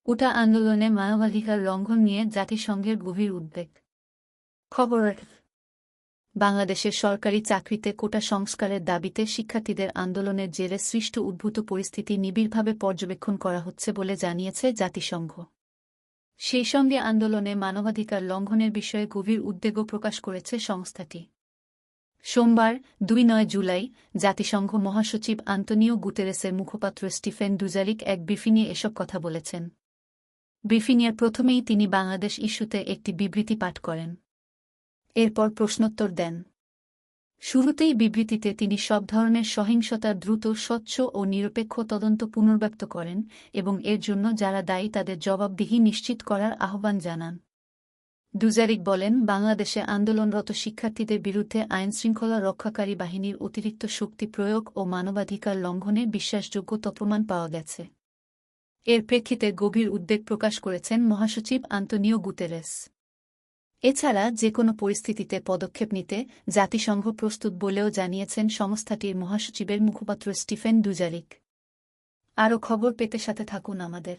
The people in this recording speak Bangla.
কোটা আন্দোলনে মানবাধিকার লঙ্ঘন নিয়ে জাতিসংঘের গভীর উদ্বেগ। খবর বাংলাদেশের সরকারি চাকরিতে কোটা সংস্কারের দাবিতে শিক্ষার্থীদের আন্দোলনের জেরে সৃষ্ট উদ্ভূত পরিস্থিতি নিবিড়ভাবে পর্যবেক্ষণ করা হচ্ছে বলে জানিয়েছে জাতিসংঘ। সেই সঙ্গে আন্দোলনে মানবাধিকার লঙ্ঘনের বিষয়ে গভীর উদ্বেগও প্রকাশ করেছে সংস্থাটি। সোমবার ২ জুলাই জাতিসংঘ মহাসচিব আন্তোনিও গুতেরেসের মুখপাত্র স্টিফেন ডুজারিক এক ব্রিফিংয়ে এসব কথা বলেছেন। ব্রিফিংয়ের প্রথমেই তিনি বাংলাদেশ ইস্যুতে একটি বিবৃতি পাঠ করেন। এরপর প্রশ্নোত্তর দেন। শুরুতেই বিবৃতিতে তিনি সব ধরনের সহিংসতার দ্রুত, স্বচ্ছ ও নিরপেক্ষ তদন্ত পুনর্ব্যক্ত করেন এবং এর জন্য যারা দায়ী তাদের জবাবদিহি নিশ্চিত করার আহ্বান জানান। ডুজারিক বলেন, বাংলাদেশে আন্দোলনরত শিক্ষার্থীদের বিরুদ্ধে আইনশৃঙ্খলা রক্ষাকারী বাহিনীর অতিরিক্ত শক্তি প্রয়োগ ও মানবাধিকার লঙ্ঘনের বিশ্বাসযোগ্য প্রমাণ পাওয়া গেছে। এর প্রেক্ষিতে গভীর উদ্বেগ প্রকাশ করেছেন মহাসচিব আন্তোনিও গুতেরেস। এছাড়া যেকোনো পরিস্থিতিতে পদক্ষেপ নিতে জাতিসংঘ প্রস্তুত বলেও জানিয়েছেন সংস্থাটির মহাসচিবের মুখপাত্র স্টিফেন ডুজারিক। আরও খবর পেতে সাথে থাকুন আমাদের।